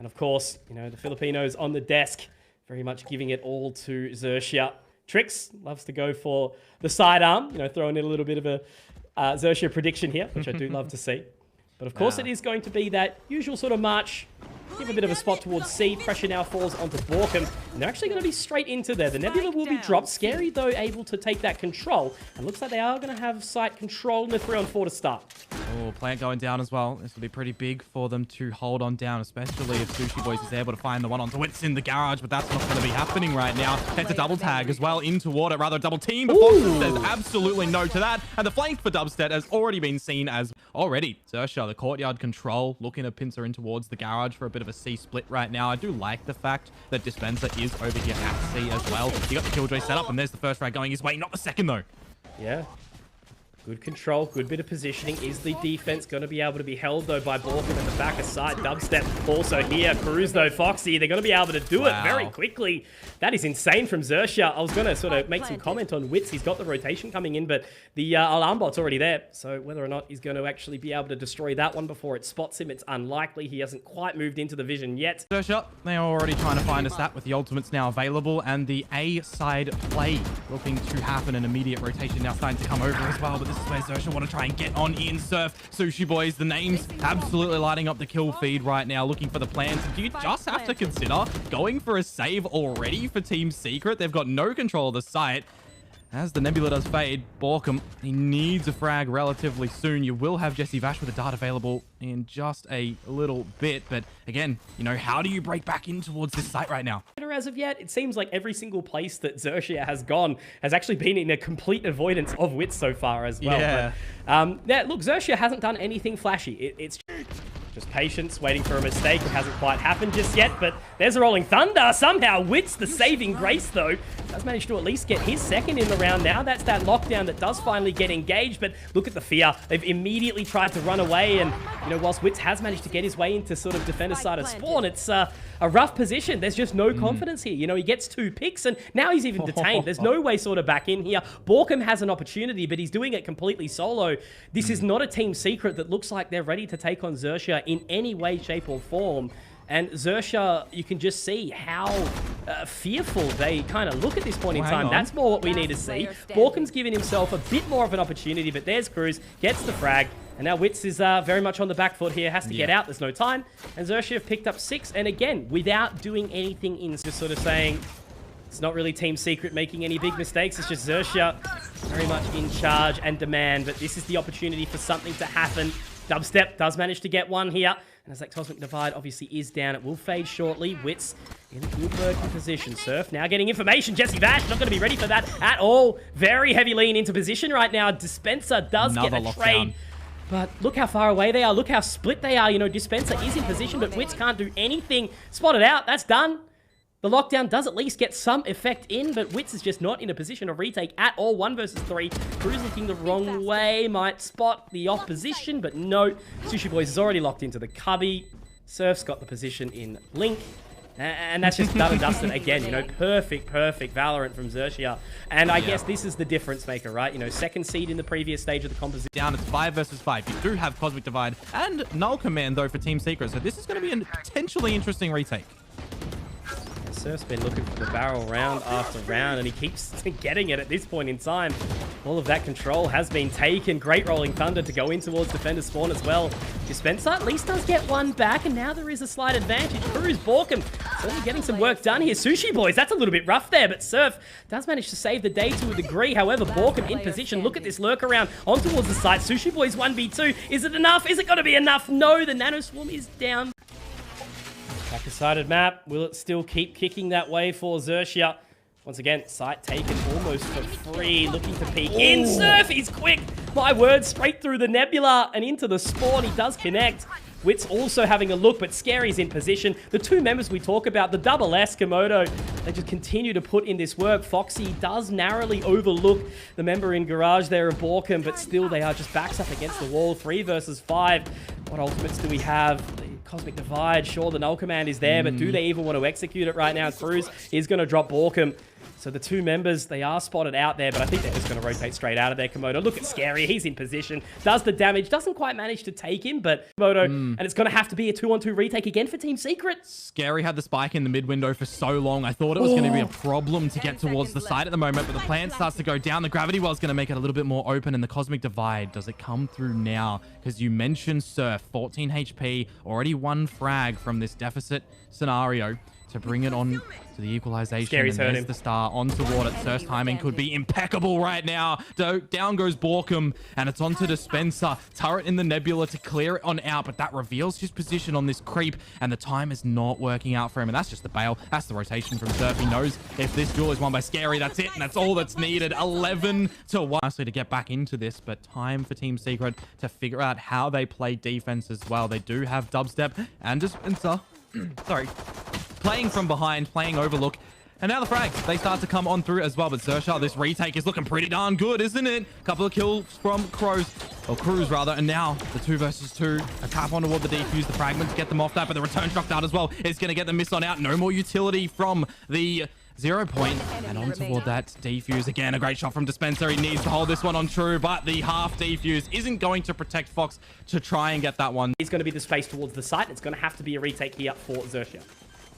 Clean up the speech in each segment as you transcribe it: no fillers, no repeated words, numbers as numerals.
And of course, you know, the Filipinos on the desk, very much giving it all to XERXIA. Tricks loves to go for the sidearm, you know, throwing in a little bit of a XERXIA prediction here, which I do love to see. But of course, it is going to be that usual sort of march. Give a bit of a spot towards C. Pressure now falls onto BORKUM. And they're actually going to be straight into there. The Nebula will be dropped. Scarry, though, able to take that control. And looks like they are going to have site control in the 3-on-4 to start. Oh, plant going down as well. This will be pretty big for them to hold on down, especially if Sushiboys is able to find the one onto Witz in the garage, but that's not going to be happening right now. It's a double tag as well in toward it, rather a double team, but foxz says absolutely no to that. And the flank for DubsteP has already been seen as already. XERXIA, the courtyard control, looking to pincer in towards the garage for a bit of a C split right now. I do like the fact that dispenser is over here at C as well. He got the killjoy set up, and there's the first frag going his way. Not the second, though. Yeah. Good control, good bit of positioning. Is the defense going to be able to be held, though, by BORKUM at the back of side? DubsteP also here. Crws, though, foxz, they're going to be able to do it very quickly. That is insane from XERXIA. I was going to sort of make some comment on Witz. He's got the rotation coming in, but the alarm bot's already there. So whether or not he's going to actually be able to destroy that one before it spots him, it's unlikely. He hasn't quite moved into the vision yet. XERXIA, they are already trying to find a stat with the ultimates now available, and the A side play looking to happen. An immediate rotation now starting to come over as well, but this is where XERXIA want to try and get on in Surf. Sushiboys, the names absolutely lighting up the kill feed right now, looking for the plans. Do you just have to consider going for a save already for Team Secret? They've got no control of the site. As the Nebula does fade, BORKUM, he needs a frag relatively soon. You will have JessieVash with a dart available in just a little bit. But again, you know, how do you break back in towards this site right now? As of yet, it seems like every single place that XERXIA has gone has actually been in a complete avoidance of Witz so far as well. Yeah. But, yeah, look, XERXIA hasn't done anything flashy. It's just patience, waiting for a mistake. It hasn't quite happened just yet, but there's a rolling thunder. Somehow, Witz, the saving grace, though, does manage to at least get his second in the round now. That's that lockdown that does finally get engaged, but look at the fear. They've immediately tried to run away, and, you know, whilst Witz has managed to get his way into sort of defender side of spawn, it's a rough position. There's just no confidence here. You know, he gets 2 picks, and now he's even detained. There's no way sort of back in here. BORKUM has an opportunity, but he's doing it completely solo. This is not a team secret that looks like they're ready to take on XERXIA in any way, shape, or form. And XERXIA, you can just see how fearful they kind of look at this point in time. That's more what we need to see. BORKUM's giving himself a bit more of an opportunity, but there's Crws, gets the frag. And now Witz is very much on the back foot here, has to get out, there's no time. And XERXIA have picked up 6, and again, without doing anything in, just sort of saying, it's not really Team Secret making any big mistakes, it's just XERXIA very much in charge and demand, but this is the opportunity for something to happen. DubsteP does manage to get one here, and as that Cosmic Divide obviously is down, it will fade shortly. Witz in a good working position. Surf now getting information. JessieVash not going to be ready for that at all. Very heavy lean into position right now. Dispenser does get a trade. But look how far away they are. Look how split they are. You know, Dispenser is in position, but Witz can't do anything. Spotted out. That's done. The lockdown does at least get some effect in, but Witz is just not in a position to retake at all. 1 versus 3. Crws looking the wrong way. Might spot the opposition, but no. Sushiboys is already locked into the cubby. Surf's got the position in Link. And that's just done and dusted again. You know, perfect Valorant from XERXIA. And I guess this is the difference maker, right? You know, 2nd seed in the previous stage of the composition. Down, it's 5 versus 5. You do have Cosmic Divide and Null Command, though, for Team Secret. So this is going to be a potentially interesting retake. Surf's been looking for the barrel round after round, and he keeps getting it at this point in time. All of that control has been taken. Great rolling thunder to go in towards defender spawn as well. Dispenser at least does get 1 back, and now there is a slight advantage. Crws, BORKUM, certainly getting some work done here. Sushiboys, that's a little bit rough there, but Surf does manage to save the day to a degree. However, BORKUM in position. Look at this lurk around on towards the site. Sushiboys 1v2. Is it enough? Is it going to be enough? No, the Nano Swarm is down. Back-sided map. Will it still keep kicking that way for XERXIA? Once again, site taken almost for free. Looking to peek in. Surf, he's quick. My word, straight through the Nebula and into the spawn. He does connect. Witz also having a look, but Scary's in position. The 2 members we talk about, the double S, Komodo, they just continue to put in this work. foxz does narrowly overlook the member in garage there of BORKUM, but still they are just backs up against the wall. 3 versus 5. What ultimates do we have? The Cosmic Divide, sure, the Null Command is there, but do they even want to execute it right now? Crws is going to drop BORKUM. So the two members, they are spotted out there, but I think they're just going to rotate straight out of there. Komodo, look at sScary. He's in position, does the damage, doesn't quite manage to take him, but Komodo, and it's going to have to be a 2-on-2 retake again for Team Secret. sScary had the spike in the mid window for so long. I thought it was going to be a problem to get towards the side at the moment, but the plant starts to go down. The gravity well is going to make it a little bit more open, and the Cosmic Divide, does it come through now? Because you mentioned Surf, 14 HP, already one frag from this deficit scenario to bring it on to the equalization. Scary's and hurt there's him. the star onto ward it. Surf's timing could be impeccable right now. Down goes BORKUM, and it's onto dispenser. Turret in the nebula to clear it on out, but that reveals his position on this creep, and the time is not working out for him. And that's just the bail. That's the rotation from Surf. He knows if this duel is won by sScary, that's it, and that's all that's needed. 11-1. Nicely to get back into this, but time for Team Secret to figure out how they play defense as well. They do have DubsteP and dispenser. Sorry. Playing from behind, playing overlook. And now the frags, they start to come on through as well. But XERXIA, this retake is looking pretty darn good, isn't it? Couple of kills from Crws rather. And now the 2 versus 2. A tap on toward the defuse, the fragments get them off that, but the return struck out as well. It's going to get the miss on out. No more utility from the 0 point. And on toward that defuse again. A great shot from dispenser. He needs to hold this one on true, but the half defuse isn't going to protect foxz to try and get that one. He's going to be the space towards the site. It's going to have to be a retake here for XERXIA.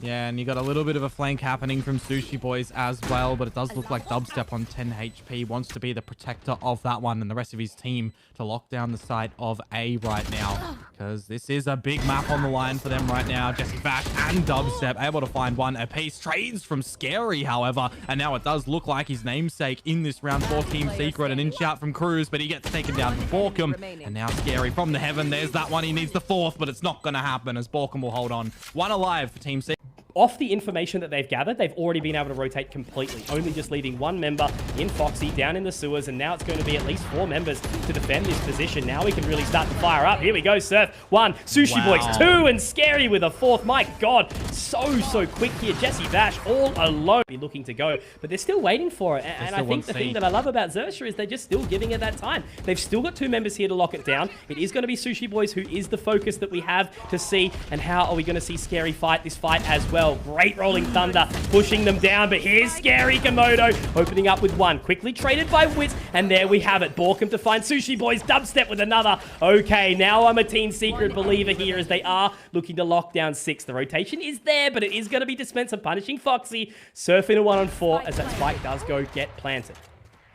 Yeah, and you got a little bit of a flank happening from Sushiboys as well, but it does look like DubsteP on 10 HP wants to be the protector of that one and the rest of his team to lock down the side of A right now, because this is a big map on the line for them right now. JessieVash and DubsteP able to find one apiece. Trades from sScary, however, and now it does look like his namesake in this round for Team Secret. An inch out from Crws, but he gets taken down from BORKUM, and now sScary from the heaven. There's that one. He needs the 4th, but it's not going to happen as BORKUM will hold on. One alive for Team Secret. Off the information that they've gathered, they've already been able to rotate completely, only just leaving one member in foxz down in the sewers, and now it's going to be at least 4 members to defend this position. Now we can really start to fire up. Here we go, Surf, 1, Sushiboys, 2, and sScary with a 4th. My God, so quick here. JessieVash all alone be looking to go, but they're still waiting for it. And I think the thing that I love about XERXIA is they're just still giving it that time. They've still got 2 members here to lock it down. It is going to be Sushiboys who is the focus that we have to see, and how are we going to see sScary fight this fight as well. Great rolling thunder, pushing them down, but here's sScary. Komodo opening up with 1, quickly traded by Witz, and there we have it. BORKUM to find Sushiboys, DubsteP with another. Okay, now I'm a Team Secret believer here as they are looking to lock down 6. The rotation is there, but it is going to be dispenser punishing foxz. Surf in a 1-on-4 as that spike does go get planted.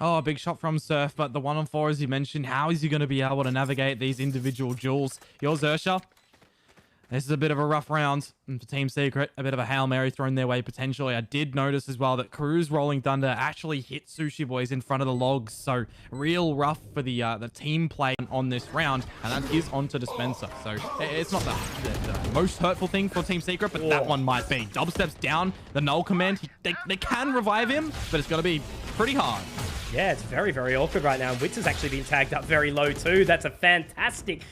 Oh, a big shot from Surf, but the 1-on-4, as you mentioned, how is he going to be able to navigate these individual duels? Your XERXIA, this is a bit of a rough round for Team Secret. A bit of a Hail Mary thrown their way potentially. I did notice as well that Crws rolling thunder actually hit Sushiboys in front of the logs. So real rough for the team play on this round. And that is onto dispenser. So it's not the most hurtful thing for Team Secret, but that one might be. DubsteP's down. The null command. They can revive him, but it's going to be pretty hard. Yeah, it's very awkward right now. Witz has actually been tagged up very low too. That's a fantastic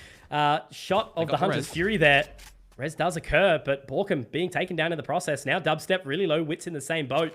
shot of the Hunter's Fury there. Res does occur, but BORKUM being taken down in the process. Now DubsteP really low, Witz in the same boat.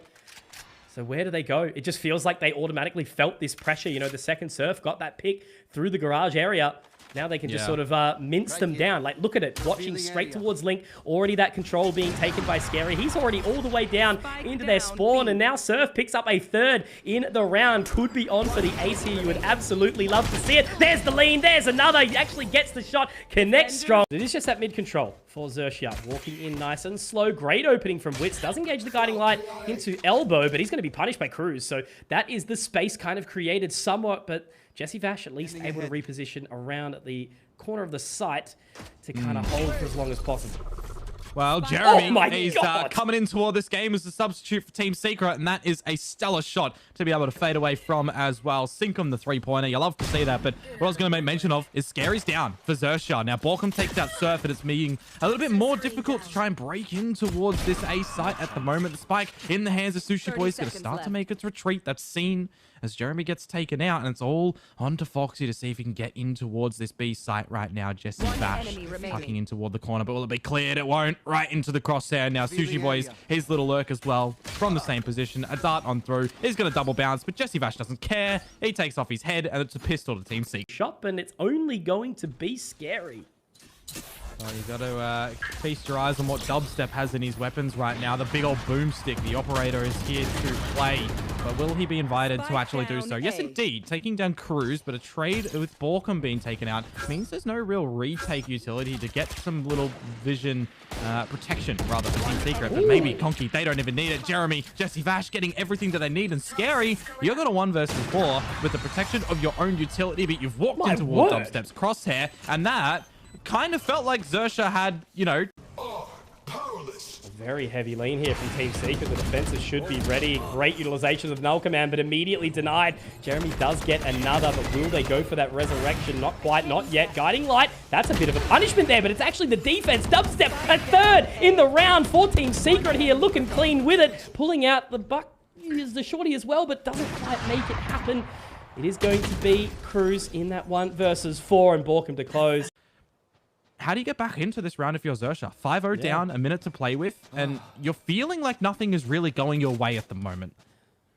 So where do they go? It just feels like they automatically felt this pressure. You know, the second Surf got that pick through the garage area. Now they can just sort of mince them down. Like, look at it. Watching straight towards Link. Already that control being taken by sScary. He's already all the way down into their spawn. And now Surf picks up a 3rd in the round. Could be on for the ace here. You would absolutely love to see it. There's the lean. There's another. He actually gets the shot. Connects strong. It is just that mid control for XERXIA. Walking in nice and slow. Great opening from Witz. Does engage the guiding light into elbow, but he's going to be punished by Crws. So that is the space kind of created somewhat, but JessieVash at least able to reposition around at the corner of the site to kind of hold for as long as possible. Well, Jremy, he's coming in toward this game as a substitute for Team Secret, and that is a stellar shot to be able to fade away from as well. Sink him the 3-pointer. You love to see that, but what I was going to make mention of is sScary's down for XERXIA. Now, BORKUM takes out Surf, and it's being a little bit more difficult to try and break in towards this A site at the moment. The spike in the hands of Sushiboys going to start to make its retreat. That's seen as Jremy gets taken out, and it's all onto foxz to see if he can get in towards this B site right now. JessieVash tucking in toward the corner, but will it be cleared? It won't. Right into the crosshair. Now Sushiboys, his little lurk as well from the same position. A dart on through. He's going to double bounce, but JessieVash doesn't care. He takes off his head, and it's a pistol to Team C. Shot, and it's only going to be sScary. Well, you got to feast your eyes on what DubsteP has in his weapons right now. The big old boomstick. The operator is here to play. But will he be invited to actually do so? Yes, indeed. Taking down Crws, but a trade with BORKUM being taken out means there's no real retake utility to get some little vision protection, rather, for Team Secret. But maybe Conky, they don't even need it. Jremy, JessieVash getting everything that they need. And sScary, you're going to 1 versus 4 with the protection of your own utility, but you've walked into DubsteP's crosshair, and that kind of felt like XERXIA had, you know... Very heavy lean here from Team Secret. The defenses should be ready. Great utilization of the null command, but immediately denied. Jremy does get another, but will they go for that resurrection? Not quite, not yet. Guiding Light, that's a bit of a punishment there, but it's actually the defense. DubsteP a third in the round for Team Secret here, looking clean with it. Pulling out the buck is the shorty as well, but doesn't quite make it happen. It is going to be Crws in that 1 versus 4 and BORKUM to close. How do you get back into this round if you're XERXIA? 5-0 down, a minute to play with, and you're feeling like nothing is really going your way at the moment.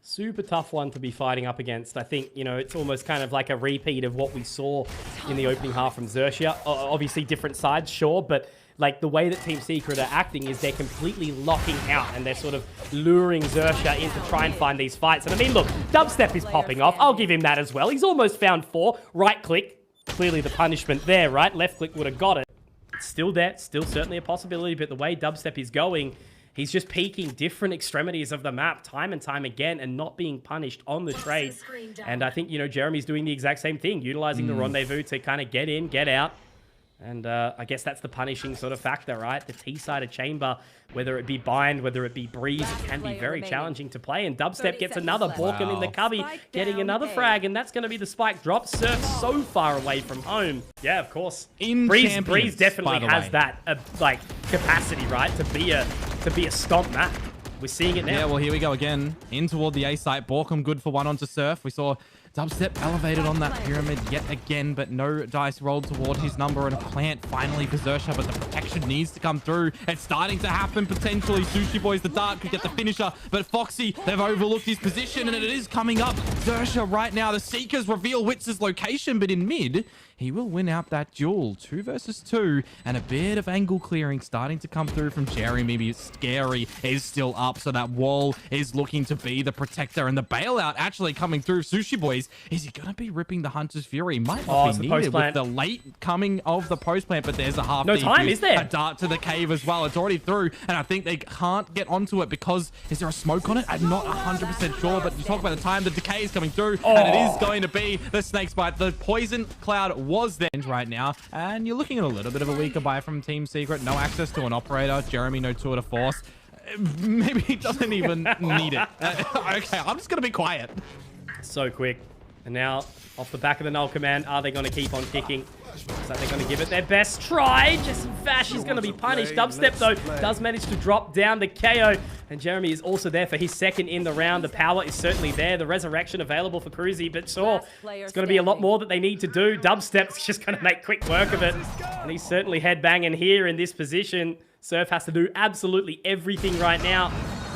Super tough one to be fighting up against. I think, you know, it's almost kind of like a repeat of what we saw in the opening half from XERXIA. Obviously different sides, sure, but like the way that Team Secret are acting is they're completely locking out and they're sort of luring XERXIA in to try and find these fights. And I mean, look, DubsteP is popping off. I'll give him that as well. He's almost found 4. Right click, clearly the punishment there, right? Left click would have got it. It's still there, still certainly a possibility, but the way DubsteP is going, he's just peeking different extremities of the map time and time again and not being punished on the trade. And I think, you know, Jeremy's doing the exact same thing, utilizing the rendezvous to kind of get in, get out. And I guess that's the punishing sort of factor, right? The T-side of chamber, whether it be bind, whether it be breeze, it can be very challenging to play. And DubsteP gets another BORKUM in the cubby, getting another frag, and that's going to be the spike drop. Surf so far away from home. Yeah, of course. Breeze definitely has that like capacity, right, to be a stomp map. We're seeing it now. Yeah, well, here we go again. In toward the A site. BORKUM good for 1 onto Surf. We saw DubsteP elevated on that pyramid yet again, but no dice rolled toward his number, and a plant finally for XERXIA, but the protection needs to come through. It's starting to happen potentially. Sushiboys, the dart, could get the finisher, but foxz, they've overlooked his position, and it is coming up. XERXIA right now, the Seekers reveal Witz's location, but in mid, he will win out that duel. 2 versus 2, and a bit of angle clearing starting to come through from Jremy. sScary is still up, so that wall is looking to be the protector, and the bailout actually coming through. Sushiboys, is he going to be ripping the Hunter's Fury? Might not be needed with the late coming of the post plant, but there's a half no time, is there? A dart to the cave as well. It's already through, and I think they can't get onto it because, is there a smoke on it? I'm not 100% sure, but you talk about the time, the decay is coming through, and it is going to be the snake's bite. The poison cloud was there right now, and you're looking at a little bit of a weaker buy from Team Secret. No access to an operator. Jremy, no tour de force. Maybe he doesn't even need it. Okay, I'm just going to be quiet. So quick. And now, off the back of the null command, are they going to keep on kicking? Looks like they're going to give it their best try. JessieVash is going to be punished. DubsteP, though, does manage to drop down the KO. And Jremy is also there for his second in the round. The power is certainly there. The resurrection available for Crws, but sure, it's going to be a lot more that they need to do. DubsteP's just going to make quick work of it. And he's certainly headbanging here in this position. Surf has to do absolutely everything right now.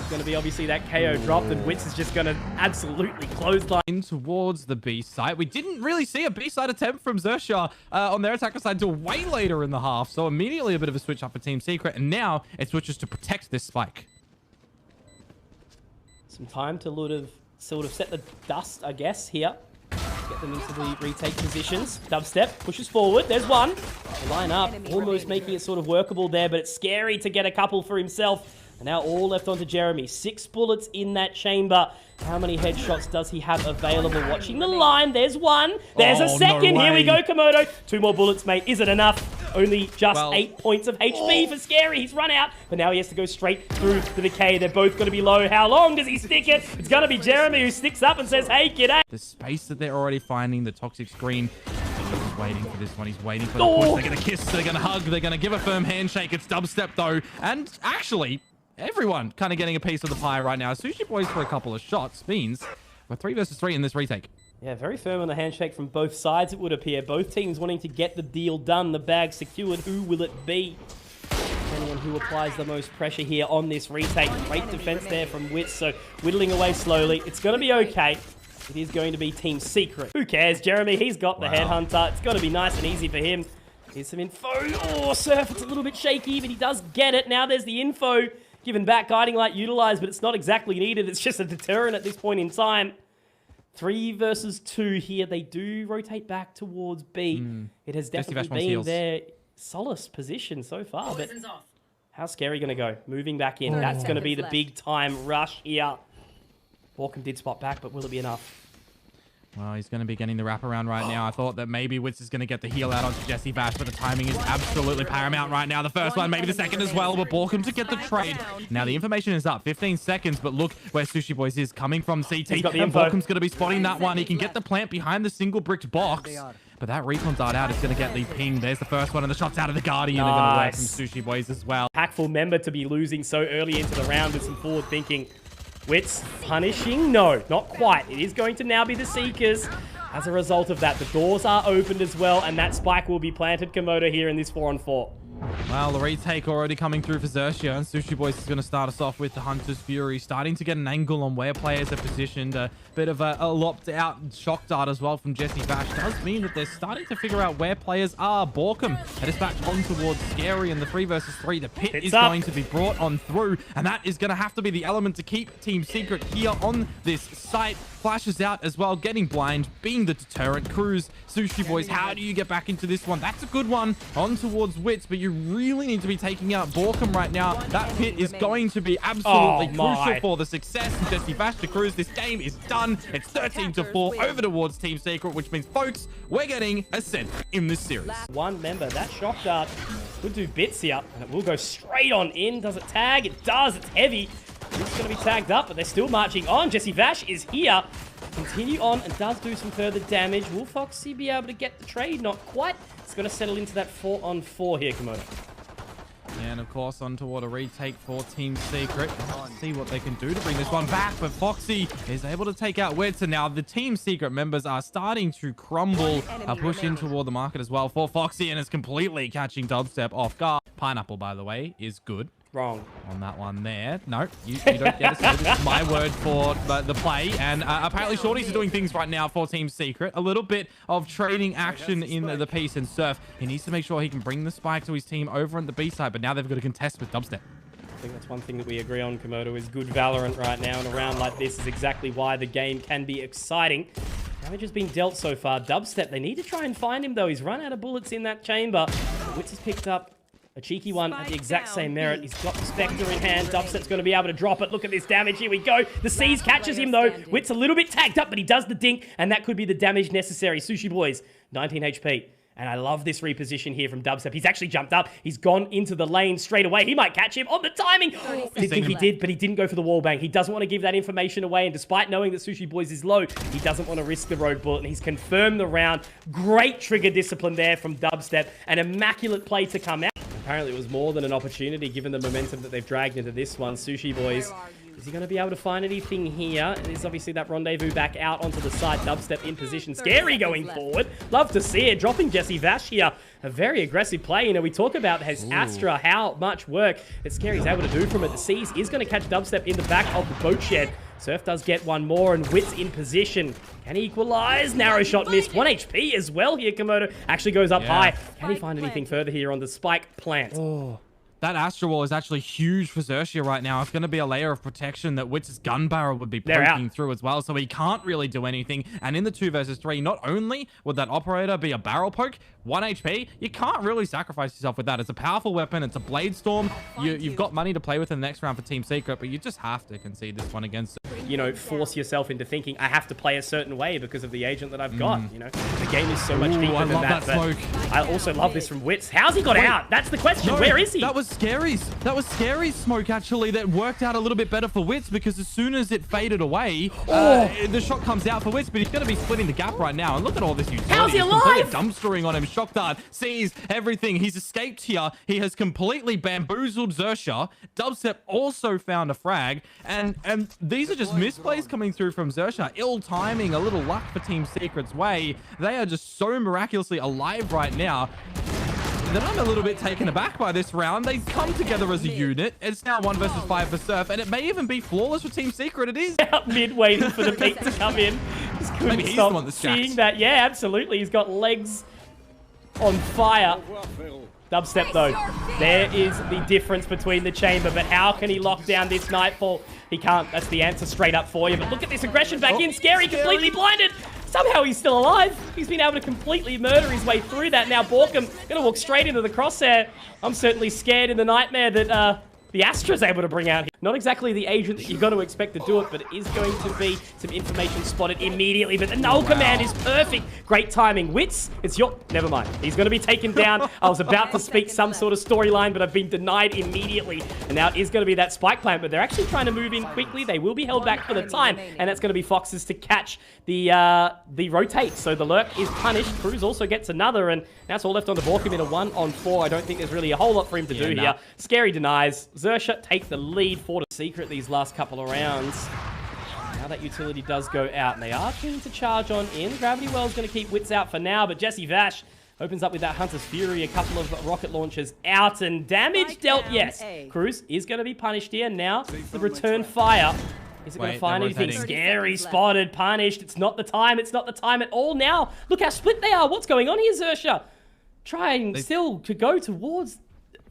Going to be obviously that KO dropped, and Witz is just going to absolutely clothesline in towards the B site. We didn't really see a B site attempt from XERXIA on their attacker side until way later in the half, so immediately a bit of a switch up for Team Secret, and now it switches to protect this spike. Some time to sort of set the dust, I guess, here. Get them into the retake positions. DubsteP pushes forward. There's one. They line up, almost making it sort of workable there, but it's scary to get a couple for himself. And now all left onto Jremy. 6 bullets in that chamber. How many headshots does he have available? Watching the line. There's one. There's a second. No, here we go, Komodo. 2 more bullets, mate. Is it enough? Only just 8 points of HP for sScary. He's run out, but now he has to go straight through the decay. They're both going to be low. How long does he stick it? It's going to be Jremy who sticks up and says, hey, g'day. The space that they're already finding, the toxic screen. He's waiting for this one. He's waiting for the push. They're going to kiss. They're going to hug. They're going to give a firm handshake. It's DubsteP, though. And actually, everyone kind of getting a piece of the pie right now. Sushiboys for a couple of shots means we're 3 versus 3 in this retake. Yeah, very firm on the handshake from both sides, it would appear. Both teams wanting to get the deal done, the bag secured. Who will it be? Anyone who applies the most pressure here on this retake. Great defense there from Witz, so whittling away slowly. It's going to be okay. It is going to be Team Secret. Who cares? Jremy, he's got the headhunter. It's going to be nice and easy for him. Here's some info. Oh, Surf, it's a little bit shaky, but he does get it. Now there's the info. Given back, guiding light utilized, but it's not exactly needed. It's just a deterrent at this point in time. 3 versus 2 here. They do rotate back towards B. It has definitely been their solace position so far, but how's Scary going to go? Moving back in. That's going to be the big time rush here. BORKUM did spot back, but will it be enough? Well, he's going to be getting the wraparound right now. I thought that maybe Witz is going to get the heal out onto JessieVash, but the timing is absolutely paramount right now. The first one, maybe the second as well, but BORKUM to get the trade. Now, the information is up. 15 seconds, but look where Sushiboys is coming from CT. He's got the and info. BORKUM's going to be spotting that one. He can get the plant behind the single bricked box. But that recon dart out is going to get the ping. There's the first one, and the shots out of the Guardian are going to work from Sushiboys as well. Impactful member to be losing so early into the round with some forward thinking. Witz punishing? No, not quite. It is going to now be the Seekers. As a result of that, the doors are opened as well, and that spike will be planted, Komodo, here in this 4-on-4. Well, the retake already coming through for XERXIA, and Sushiboys is going to start us off with the Hunter's Fury, starting to get an angle on where players are positioned. A bit of a lopped out shock dart as well from JessieVash does mean that they're starting to figure out where players are. BORKUM a dispatch on towards Scary, and the 3 versus 3. The pit is going to be brought on through, and that is going to have to be the element to keep Team Secret here on this site. Flashes out as well, getting blind, being the deterrent. Crws, Sushiboys, how do you get back into this one? That's a good one on towards Witz, but you really need to be taking out BORKUM right now. That pit is going to be absolutely crucial for the success. JessieVash to Crws, this game is done. It's 13-4 over towards Team Secret, which means, folks, we're getting ascent in this series. One member, that shock dart could do bits here, and it will go straight on in. Does it tag? It does. It's heavy. It's going to be tagged up, but they're still marching on. JessieVash is here. Continue on and does do some further damage. Will foxz be able to get the trade? Not quite. It's going to settle into that 4-on-4 here, Komodo. And of course, on toward a retake for Team Secret. Let's see what they can do to bring this one back. But foxz is able to take out Witz. And now the Team Secret members are starting to crumble. A push in toward the market as well for foxz, and it's completely catching DubsteP off guard. Pineapple, by the way, is good. Wrong. On that one there. No, you don't get it. So this is my word for the play. And apparently Shorties are doing things right now for Team Secret. A little bit of trading action in the piece, and Surf, he needs to make sure he can bring the spike to his team over on the B side, but now they've got to contest with DubsteP. I think that's one thing that we agree on, Komodo, is good Valorant right now. And a round like this is exactly why the game can be exciting. Damage has been dealt so far. DubsteP, they need to try and find him, though. He's run out of bullets in that chamber. Witz has picked up a cheeky one at the exact same merit. He's got the Spectre in hand. DubsteP's going to be able to drop it. Look at this damage. Here we go. The Seas catches him, though. Witz a little bit tagged up, but he does the dink, and that could be the damage necessary. Sushiboys, 19 HP. And I love this reposition here from DubsteP. He's actually jumped up. He's gone into the lane straight away. He might catch him on the timing. I think he did, but he didn't go for the wall bang. He doesn't want to give that information away. And despite knowing that Sushiboys is low, he doesn't want to risk the rogue bullet. And he's confirmed the round. Great trigger discipline there from DubsteP. An immaculate play to come out. Apparently, it was more than an opportunity given the momentum that they've dragged into this one. Sushiboys, is he going to be able to find anything here? There's obviously that rendezvous back out onto the side. DubsteP in position. Scary going forward. Love to see it. Dropping JessieVash here. A very aggressive play. You know, we talk about his Astra, how much work that Scary's able to do from it. The Seas is going to catch DubsteP in the back of the boat shed. Surf does get one more, and Witz in position. Can he equalize? Narrow shot missed. 1 HP as well here, Komodo. Actually goes up high. Can he find anything further here on the spike plant? That Astra Wall is actually huge for XERXIA right now. It's going to be a layer of protection that Witz's gun barrel would be poking through as well, so he can't really do anything. And in the 2 versus 3, not only would that operator be a barrel poke, 1 HP, you can't really sacrifice yourself with that. It's a powerful weapon. It's a Blade Storm. You've got money to play with in the next round for Team Secret, but you just have to concede this one against it. You know, force yourself into thinking, I have to play a certain way because of the agent that I've got. You know, the game is so much deeper than that. Smoke. I also love this from Witz. How's he got out? That's the question. Where is he? That was Scary's. That was Scary's smoke, actually, that worked out a little bit better for Witz, because as soon as it faded away, the shot comes out for Witz, but he's going to be splitting the gap right now. And look at all this utility. How's he alive? Dumpstering on him. Shock dart. Sees everything. He's escaped here. He has completely bamboozled XERXIA. DubsteP also found a frag. And these are just misplays coming through from XERXIA. Ill timing, a little luck for Team Secret's way. They are just so miraculously alive right now that I'm a little bit taken aback by this round. They come together as a unit. It's now 1 versus 5 for Surf, and it may even be flawless for Team Secret. It is. Out mid waiting for the peak to come in. Just couldn't Maybe he's stop the one that's seeing that. Yeah, absolutely. He's got legs on fire. DubsteP though, there is the difference between the chamber, but how can he lock down this Nightfall? He can't, that's the answer straight up for you, but look at this aggression back in. Scarry completely blinded. Somehow he's still alive. He's been able to completely murder his way through that. Now BORKUM gonna walk straight into the crosshair. I'm certainly scared in the nightmare that the Astra's able to bring out here. Not exactly the agent that you're going to expect to do it, but it is going to be some information spotted immediately. But the null command is perfect. Great timing. Witz, it's your... Never mind. He's going to be taken down. I was about to speak some sort of storyline, but I've been denied immediately. And now it is going to be that spike plant, but they're actually trying to move in quickly. They will be held back for the time, and that's going to be foxz to catch the rotate. So the lurk is punished. Crws also gets another, and that's all left on the BORKUM in a 1-on-4. I don't think there's really a whole lot for him to do here. Scarry denies. XERXIA take the lead for the secret these last couple of rounds. Now that utility does go out, and they are keen to charge on in. Gravity Well's going to keep Witz out for now, but JessieVash opens up with that Hunter's Fury, a couple of rocket launchers out, and damage dealt, yes. Crws is going to be punished here. Now, the return fire. Is it going to find anything? Scarry spotted, punished. It's not the time. It's not the time at all now. Look how split they are. What's going on here, XERXIA? Trying still to go towards...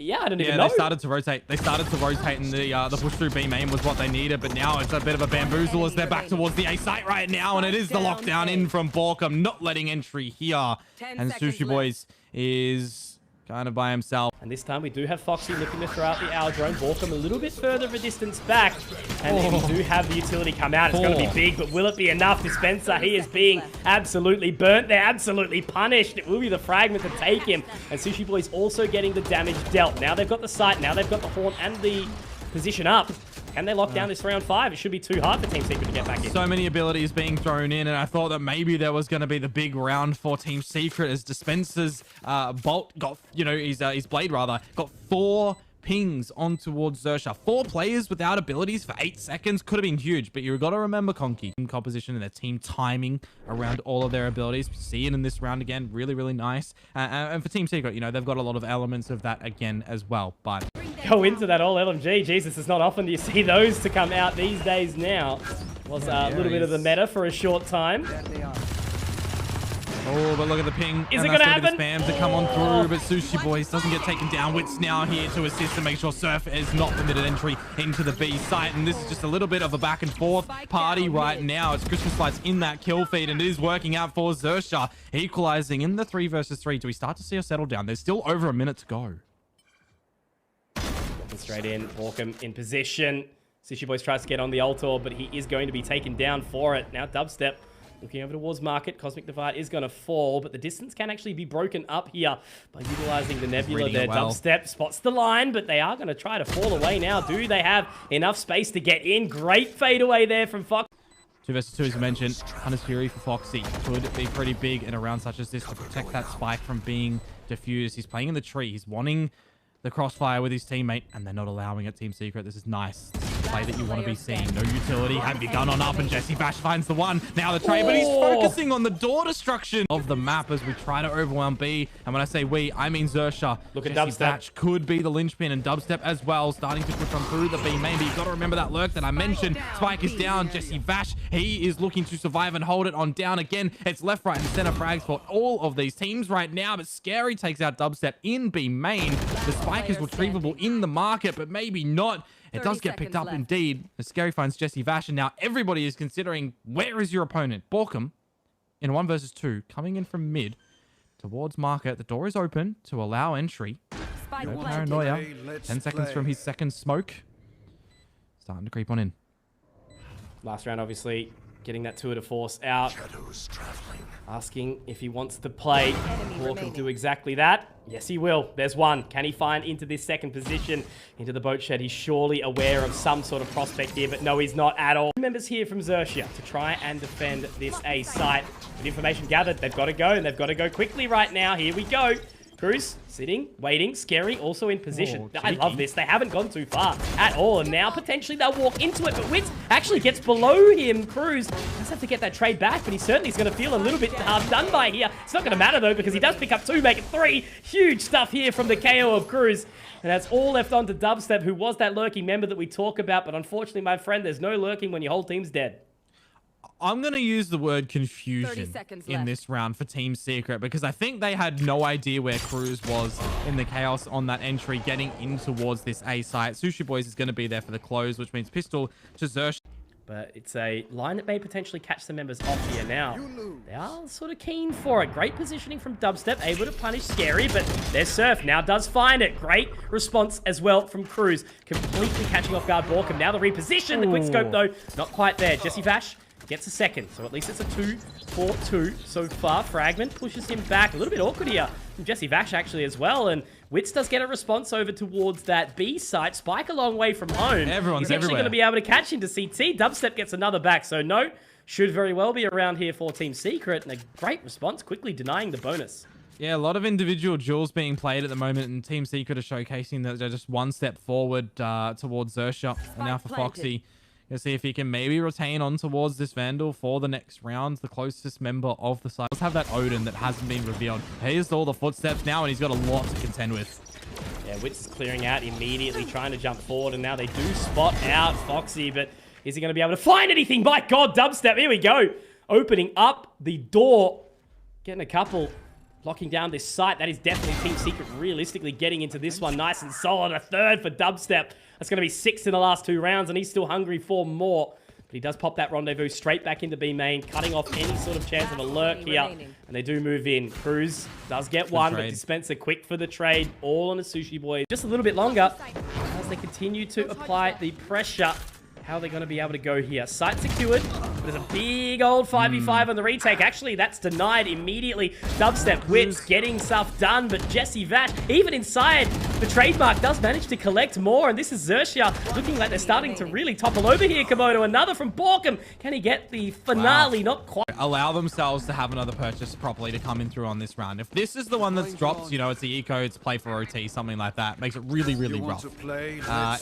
Yeah, I don't even know. They started to rotate. They started to rotate, and the push through B main was what they needed. But now it's a bit of a bamboozle as they're back towards the A site right now, and it is the lockdown in from BORKUM, not letting entry here. And Sushiboys is kind of by himself. And this time we do have foxz looking to throw out the owl drone. BORKUM a little bit further of a distance back. And then we do have the utility come out. It's going to be big, but will it be enough? Dispenser, he is being absolutely burnt. They're absolutely punished. It will be the fragment to take him. And Sushiboys also getting the damage dealt. Now they've got the sight. Now they've got the horn and the position up. Can they lock down this round 5? It should be too hard for Team Secret to get back in. So many abilities being thrown in, and I thought that maybe there was going to be the big round for Team Secret as Dispenser's bolt got, you know, his blade rather, got 4 pings on towards XERXIA. 4 players without abilities for 8 seconds could have been huge, but you've got to remember Conky team composition and their team timing around all of their abilities. See it in this round again, really, really nice. And for Team Secret, you know, they've got a lot of elements of that again as well, but... Go into that all LMG. Jesus, it's not often do you see those to come out these days now. Was a little bit of the meta for a short time. Oh, but look at the ping. Is it going to happen? Spams that come on through, but Sushiboys doesn't get taken down. Witz now here to assist and make sure Surf is not permitted entry into the B site. And this is just a little bit of a back and forth party right now. It's Christmas lights in that kill feed, and it is working out for XERXIA, equalizing in the 3 versus 3. Do we start to see a settle down? There's still over a minute to go. Straight in, BORKUM in position. Sushiboys tries to get on the altar, but he is going to be taken down for it. Now DubsteP looking over towards Market. Cosmic Divide is going to fall, but the distance can actually be broken up here by utilizing the Nebula there. DubsteP spots the line, but they are going to try to fall away now. Do they have enough space to get in? Great fadeaway there from foxz. 2 versus 2 as mentioned. Hunter's Fury for foxz could be pretty big in a round such as this to protect that spike from being diffused. He's playing in the tree. He's wanting the crossfire with his teammate, and they're not allowing it. Team Secret, this is nice. This is the play that you want to be seeing. No utility. Have your gun on up, and JessieVash finds the one. Now the trade, but he's focusing on the door destruction of the map as we try to overwhelm B. And when I say we, I mean XERXIA. Look at JessieVash could be the linchpin, and DubsteP as well, starting to push on through the B main. But you've got to remember that lurk that I mentioned. Spike is down. JessieVash, he is looking to survive and hold it on down again. It's left, right, and center frags for all of these teams right now, but sScary takes out DubsteP in B main. The spike is retrievable in the market, but maybe not. It does get picked up indeed. sScary finds JessieVash, and now everybody is considering, where is your opponent? BORKUM in a 1 versus 2, coming in from mid towards market. The door is open to allow entry. No paranoia. 10 seconds from his second smoke. Starting to creep on in. Last round, obviously, getting that tour de force out. Asking if he wants to play. BORKUM do exactly that. Yes, he will. There's one. Can he find into this second position, into the boat shed? He's surely aware of some sort of prospect here, but no, he's not at all. Members here from XERXIA to try and defend this A site. With information gathered, they've got to go, and they've got to go quickly right now. Here we go. Crws sitting, waiting. Scarry also in position. I love this. They haven't gone too far at all. And now potentially they'll walk into it. But Witz actually gets below him. Crws does have to get that trade back, but he certainly is going to feel a little bit hard done by here. It's not going to matter though, because he does pick up 2, make it 3. Huge stuff here from the KO of Crws. And that's all left on to DubsteP, who was that lurking member that we talk about. But unfortunately, my friend, there's no lurking when your whole team's dead. I'm going to use the word confusion in this round for Team Secret because I think they had no idea where Crws was in the chaos on that entry getting in towards this A site. Sushiboys is going to be there for the close, which means pistol to XERXIA. But it's a line that may potentially catch the members off here now. They are sort of keen for it. Great positioning from DubsteP, able to punish sScary, but their Surf now does find it. Great response as well from Crws, completely catching off guard BORKUM. Now the reposition, the quick scope though, not quite there. JessieVash gets a second, so at least it's a 2-4-2 so far. Fragment pushes him back. A little bit awkward here from JessieVash actually as well, and Witz does get a response over towards that B site. Spike a long way from home. Everyone's He's actually going to be able to catch into CT. DubsteP gets another back, so no, should very well be around here for Team Secret, and a great response, quickly denying the bonus. Yeah, a lot of individual duels being played at the moment, and Team Secret are showcasing that they're just one step forward towards XERXIA. And now for foxz, you'll see if he can maybe retain on towards this Vandal for the next round, the closest member of the side. Let's have that Odin that hasn't been revealed. Here's all the footsteps now, and he's got a lot to contend with. Yeah, Witz is clearing out immediately, trying to jump forward, and now they do spot out foxz, but is he going to be able to find anything? My God, DubsteP, here we go. Opening up the door, getting a couple, locking down this site. That is definitely Team Secret realistically getting into this one nice and solid. A third for DubsteP. That's going to be 6 in the last 2 rounds, and he's still hungry for more. But he does pop that rendezvous straight back into B main, cutting off any sort of chance of a lurk here. And they do move in. Crws does get one, but dispenser quick for the trade. All on the Sushiboys. Just a little bit longer as they continue to apply the pressure. How are they going to be able to go here? Site secured. There's a big old 5v5 on the retake. Actually, that's denied immediately. DubsteP, Witz getting stuff done, but JessieVash, even inside the trademark, does manage to collect more. And this is XERXIA looking like they're starting to really topple over here. Komodo, another from BORKUM. Can he get the finale? Wow. Not quite. Allow themselves to have another purchase properly to come in through on this round. If this is the one that's dropped, you know, it's the eco, it's play for OT, something like that. Makes it really, really rough.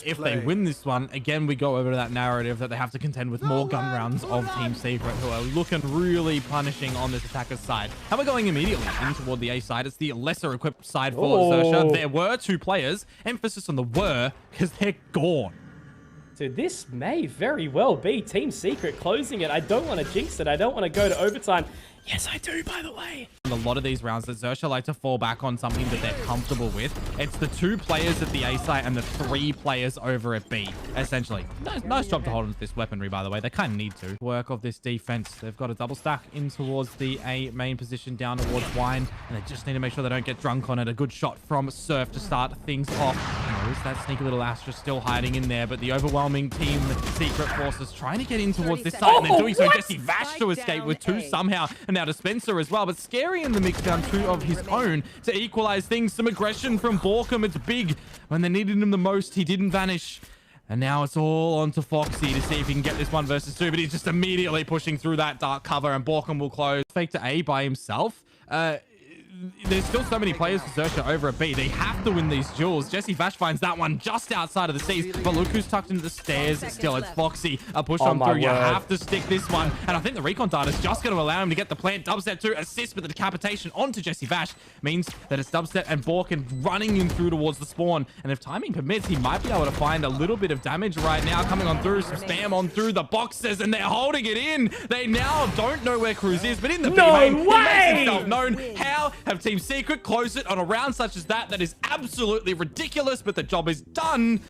If they win this one, again, we go over to that narrative that they have to contend with more gun rounds of Team Secret, who are looking really punishing on this attacker's side. And we're going immediately in toward the A side. It's the lesser equipped side for XERXIA. There were 2 players. Emphasis on the were, because they're gone. So this may very well be Team Secret closing it. I don't want to jinx it. I don't want to go to overtime. Yes, I do, by the way. A lot of these rounds that XERXIA like to fall back on something that they're comfortable with. It's the 2 players at the A site and the 3 players over at B, essentially. Nice job to hold onto this weaponry, by the way. They kind of need to. Work of this defense. They've got a double stack in towards the A main position down towards Wine, and they just need to make sure they don't get drunk on it. A good shot from Surf to start things off. And there is that sneaky little Astra still hiding in there, but the overwhelming Team Secret forces trying to get in towards this side, and they're doing so. JessieVash to escape with 2 somehow, and now dispenser as well, but sScary in the mix down 2 of his own to equalize things. Some aggression from BORKUM. It's big. When they needed him the most, he didn't vanish. And now it's all onto foxz to see if he can get this 1 versus 2, but he's just immediately pushing through that dark cover, and BORKUM will close. Fake to A by himself. There's still so many players for XERXIA over at B. They have to win these duels. JessieVash finds that one just outside of the C's, but look who's tucked into the stairs still. It's foxz. A push on through. You have to stick this one, and I think the recon data is just going to allow him to get the plant. DubsteP to assist with the decapitation onto JessieVash means that it's DubsteP and BORKUM running in through towards the spawn, and if timing permits, he might be able to find a little bit of damage right now. Coming on through, some spam on through the boxes, and they're holding it in. They now don't know where Crws is, but in the B main, he makes himself known. How have Team Secret close it on a round such as that? That is absolutely ridiculous, but the job is done.